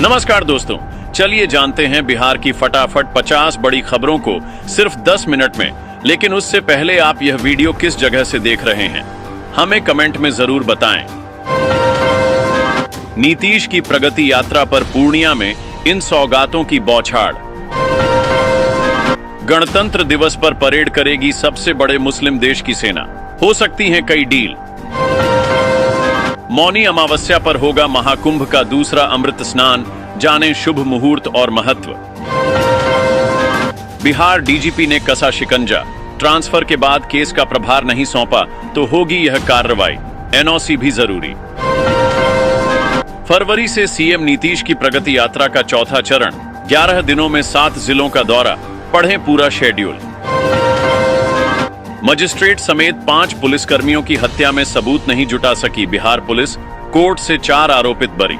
नमस्कार दोस्तों, चलिए जानते हैं बिहार की फटाफट 50 बड़ी खबरों को सिर्फ 10 मिनट में। लेकिन उससे पहले आप यह वीडियो किस जगह से देख रहे हैं, हमें कमेंट में जरूर बताएं। नीतीश की प्रगति यात्रा पर पूर्णिया में इन सौगातों की बौछार। गणतंत्र दिवस पर परेड करेगी सबसे बड़े मुस्लिम देश की सेना, हो सकती हैं कई डील। मौनी अमावस्या पर होगा महाकुंभ का दूसरा अमृत स्नान, जानें शुभ मुहूर्त और महत्व। बिहार डीजीपी ने कसा शिकंजा, ट्रांसफर के बाद केस का प्रभार नहीं सौंपा तो होगी यह कार्रवाई, एनओसी भी जरूरी। फरवरी से सीएम नीतीश की प्रगति यात्रा का चौथा चरण, 11 दिनों में 7 जिलों का दौरा, पढ़ें पूरा शेड्यूल। मजिस्ट्रेट समेत 5 पुलिसकर्मियों की हत्या में सबूत नहीं जुटा सकी बिहार पुलिस, कोर्ट से 4 आरोपित बरी।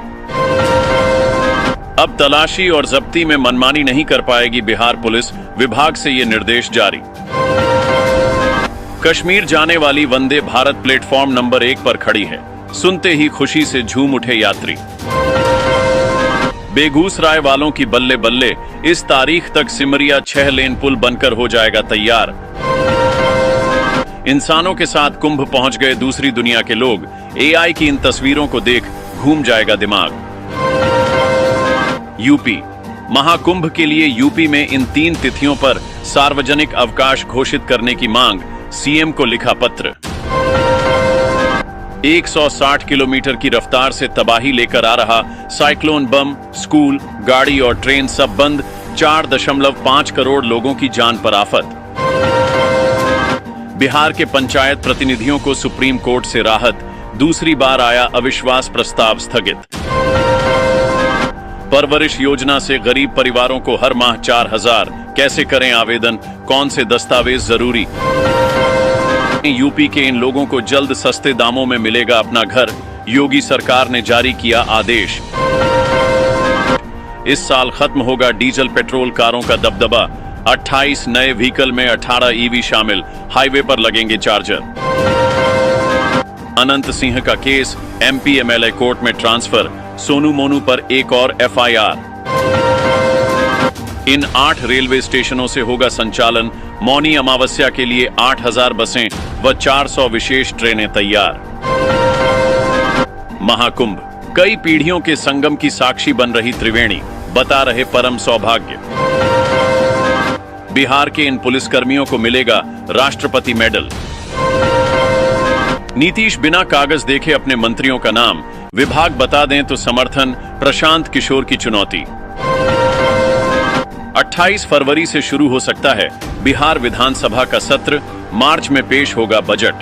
अब तलाशी और जब्ती में मनमानी नहीं कर पाएगी बिहार पुलिस, विभाग से ये निर्देश जारी। कश्मीर जाने वाली वंदे भारत प्लेटफॉर्म नंबर 1 पर खड़ी है, सुनते ही खुशी से झूम उठे यात्री। बेगूसराय वालों की बल्ले बल्ले, इस तारीख तक सिमरिया 6 लेन पुल बनकर हो जाएगा तैयार। इंसानों के साथ कुंभ पहुंच गए दूसरी दुनिया के लोग, एआई की इन तस्वीरों को देख घूम जाएगा दिमाग। यूपी महाकुंभ के लिए यूपी में इन 3 तिथियों पर सार्वजनिक अवकाश घोषित करने की मांग, सीएम को लिखा पत्र। 160 किलोमीटर की रफ्तार से तबाही लेकर आ रहा साइक्लोन बम, स्कूल, गाड़ी और ट्रेन सब बंद, 4.5 करोड़ लोगों की जान पर आफत। बिहार के पंचायत प्रतिनिधियों को सुप्रीम कोर्ट से राहत, दूसरी बार आया अविश्वास प्रस्ताव स्थगित। परवरिश योजना से गरीब परिवारों को हर माह 4,000, कैसे करें आवेदन, कौन से दस्तावेज जरूरी। यूपी के इन लोगों को जल्द सस्ते दामों में मिलेगा अपना घर, योगी सरकार ने जारी किया आदेश। इस साल खत्म होगा डीजल पेट्रोल कारों का दबदबा, 28 नए व्हीकल में 18 ईवी शामिल, हाईवे पर लगेंगे चार्जर। अनंत सिंह का केस एमपी एमएलए कोर्ट में ट्रांसफर, सोनू मोनू पर एक और एफआईआर। इन 8 रेलवे स्टेशनों से होगा संचालन, मौनी अमावस्या के लिए 8,000 बसें व 400 विशेष ट्रेनें तैयार। महाकुंभ कई पीढ़ियों के संगम की साक्षी बन रही त्रिवेणी, बता रहे परम सौभाग्य। बिहार के इन पुलिसकर्मियों को मिलेगा राष्ट्रपति मेडल। नीतीश बिना कागज देखे अपने मंत्रियों का नाम, विभाग बता दें तो समर्थन, प्रशांत किशोर की चुनौती। 28 फरवरी से शुरू हो सकता है बिहार विधानसभा का सत्र, मार्च में पेश होगा बजट।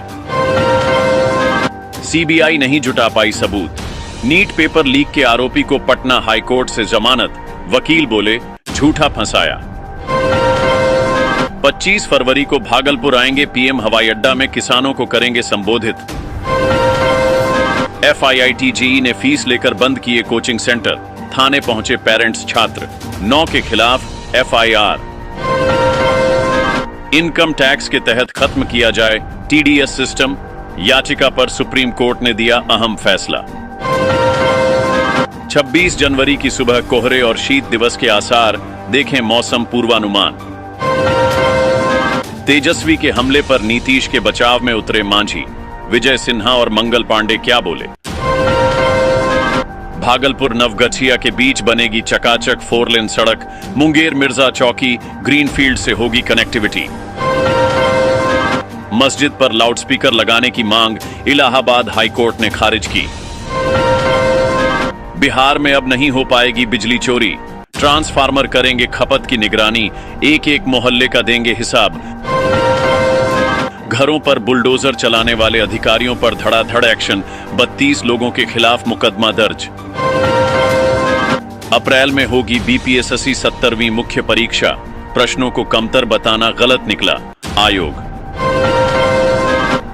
सीबीआई नहीं जुटा पाई सबूत, नीट पेपर लीक के आरोपी को पटना हाईकोर्ट से जमानत, वकील बोले झूठा फंसाया। 25 फरवरी को भागलपुर आएंगे पीएम, हवाई अड्डा में किसानों को करेंगे संबोधित। FIIT-JEE ने फीस लेकर बंद किए कोचिंग सेंटर, थाने पहुंचे पेरेंट्स छात्र, 9 के खिलाफ FIR। इनकम टैक्स के तहत खत्म किया जाए TDS सिस्टम, याचिका पर सुप्रीम कोर्ट ने दिया अहम फैसला। 26 जनवरी की सुबह कोहरे और शीत दिवस के आसार, देखें मौसम पूर्वानुमान। तेजस्वी के हमले पर नीतीश के बचाव में उतरे मांझी, विजय सिन्हा और मंगल पांडे क्या बोले। भागलपुर नवगछिया के बीच बनेगी चकाचक 4 लेन सड़क, मुंगेर मिर्जा चौकी ग्रीनफील्ड से होगी कनेक्टिविटी। मस्जिद पर लाउडस्पीकर लगाने की मांग, इलाहाबाद हाईकोर्ट ने खारिज की। बिहार में अब नहीं हो पाएगी बिजली चोरी, ट्रांसफार्मर करेंगे खपत की निगरानी, एक एक मोहल्ले का देंगे हिसाब। घरों पर बुलडोजर चलाने वाले अधिकारियों पर धड़ाधड़ एक्शन, 32 लोगों के खिलाफ मुकदमा दर्ज। अप्रैल में होगी बीपीएससी 70वीं मुख्य परीक्षा, प्रश्नों को कमतर बताना गलत निकला, आयोग।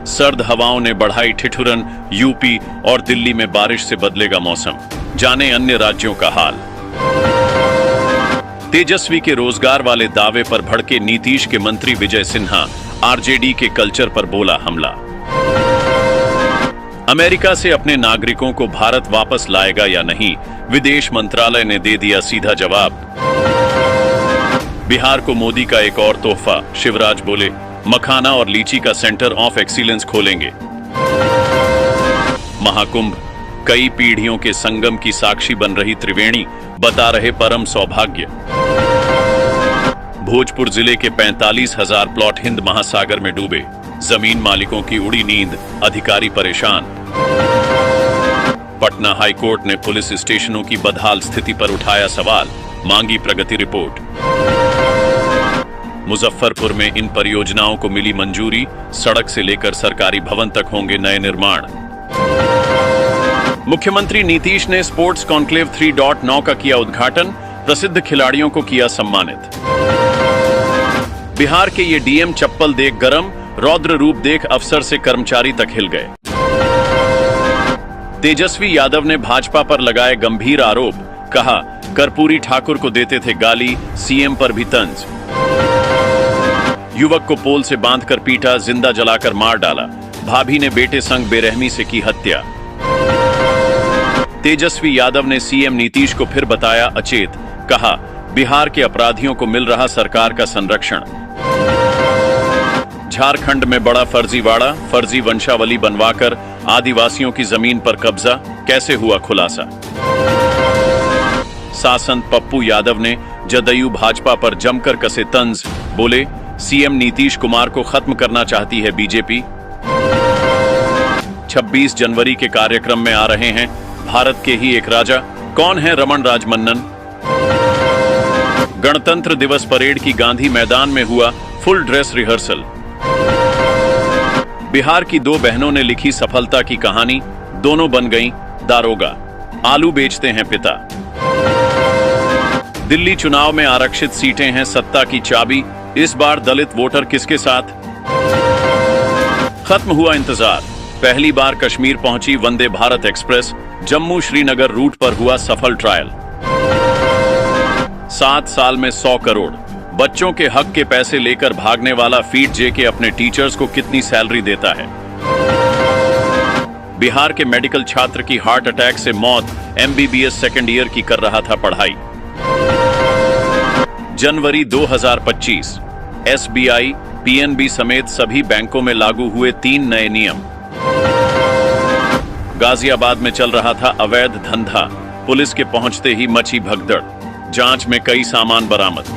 सर्द हवाओं ने बढ़ाई ठिठुरन, यूपी और दिल्ली में बारिश से बदलेगा मौसम, जाने अन्य राज्यों का हाल। तेजस्वी के रोजगार वाले दावे पर भड़के नीतीश के मंत्री विजय सिन्हा, आरजेडी के कल्चर पर बोला हमला। अमेरिका से अपने नागरिकों को भारत वापस लाएगा या नहीं, विदेश मंत्रालय ने दे दिया सीधा जवाब। बिहार को मोदी का एक और तोहफा, शिवराज बोले मखाना और लीची का सेंटर ऑफ एक्सीलेंस खोलेंगे। महाकुंभ, कई पीढ़ियों के संगम की साक्षी बन रही त्रिवेणी, बता रहे परम सौभाग्य। भोजपुर जिले के 45,000 प्लॉट हिंद महासागर में डूबे, जमीन मालिकों की उड़ी नींद, अधिकारी परेशान। पटना हाईकोर्ट ने पुलिस स्टेशनों की बदहाल स्थिति पर उठाया सवाल, मांगी प्रगति रिपोर्ट। मुजफ्फरपुर में इन परियोजनाओं को मिली मंजूरी, सड़क से लेकर सरकारी भवन तक होंगे नए निर्माण। मुख्यमंत्री नीतीश ने स्पोर्ट्स कॉन्क्लेव 3.9 का किया उद्घाटन, प्रसिद्ध खिलाड़ियों को किया सम्मानित। बिहार के ये डीएम चप्पल देख गरम, रौद्र रूप देख अफसर से कर्मचारी तक हिल गए। तेजस्वी यादव ने भाजपा पर लगाए गंभीर आरोप, कहा कर्पूरी ठाकुर को देते थे गाली, सीएम पर भी तंज। युवक को पोल से बांधकर पीटा, जिंदा जलाकर मार डाला, भाभी ने बेटे संग बेरहमी से की हत्या। तेजस्वी यादव ने सीएम नीतीश को फिर बताया अचेत, कहा बिहार के अपराधियों को मिल रहा सरकार का संरक्षण। झारखंड में बड़ा फर्जीवाड़ा, फर्जी वंशावली बनवाकर आदिवासियों की जमीन पर कब्जा, कैसे हुआ खुलासा। सांसद पप्पू यादव ने जदयू भाजपा पर जमकर कसे तंज, बोले सीएम नीतीश कुमार को खत्म करना चाहती है बीजेपी। 26 जनवरी के कार्यक्रम में आ रहे हैं भारत के ही एक राजा, कौन है रमन राजमन्नन। गणतंत्र दिवस परेड की गांधी मैदान में हुआ फुल ड्रेस रिहर्सल। बिहार की दो बहनों ने लिखी सफलता की कहानी, दोनों बन गईं दारोगा, आलू बेचते हैं पिता। दिल्ली चुनाव में आरक्षित सीटें हैं सत्ता की चाबी, इस बार दलित वोटर किसके साथ। खत्म हुआ इंतजार, पहली बार कश्मीर पहुंची वंदे भारत एक्सप्रेस, जम्मू श्रीनगर रूट पर हुआ सफल ट्रायल। 7 साल में 100 करोड़, बच्चों के हक के पैसे लेकर भागने वाला फीड जेके अपने टीचर्स को कितनी सैलरी देता है। बिहार के मेडिकल छात्र की हार्ट अटैक से मौत, एमबीबीएस सेकेंड ईयर की कर रहा था पढ़ाई। जनवरी 2025, एसबीआई, पीएनबी समेत सभी बैंकों में लागू हुए 3 नए नियम। गाजियाबाद में चल रहा था अवैध धंधा, पुलिस के पहुंचते ही मची भगदड़, जांच में कई सामान बरामद।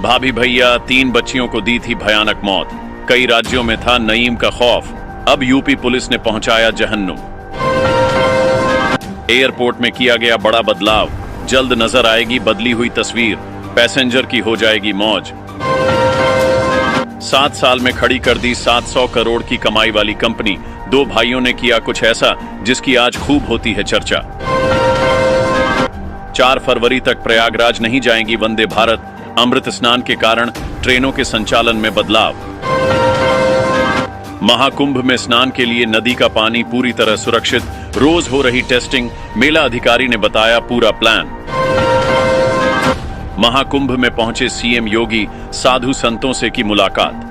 भाभी भैया 3 बच्चियों को दी थी भयानक मौत, कई राज्यों में था नईम का खौफ, अब यूपी पुलिस ने पहुंचाया जहन्नुम। एयरपोर्ट में किया गया बड़ा बदलाव, जल्द नजर आएगी बदली हुई तस्वीर, पैसेंजर की हो जाएगी मौज। 7 साल में खड़ी कर दी 700 करोड़ की कमाई वाली कंपनी, 2 भाइयों ने किया कुछ ऐसा जिसकी आज खूब होती है चर्चा। 4 फरवरी तक प्रयागराज नहीं जाएंगी वंदे भारत, अमृत स्नान के कारण ट्रेनों के संचालन में बदलाव। महाकुंभ में स्नान के लिए नदी का पानी पूरी तरह सुरक्षित, रोज हो रही टेस्टिंग, मेला अधिकारी ने बताया पूरा प्लान। महाकुंभ में पहुंचे सीएम योगी, साधु संतों से की मुलाकात।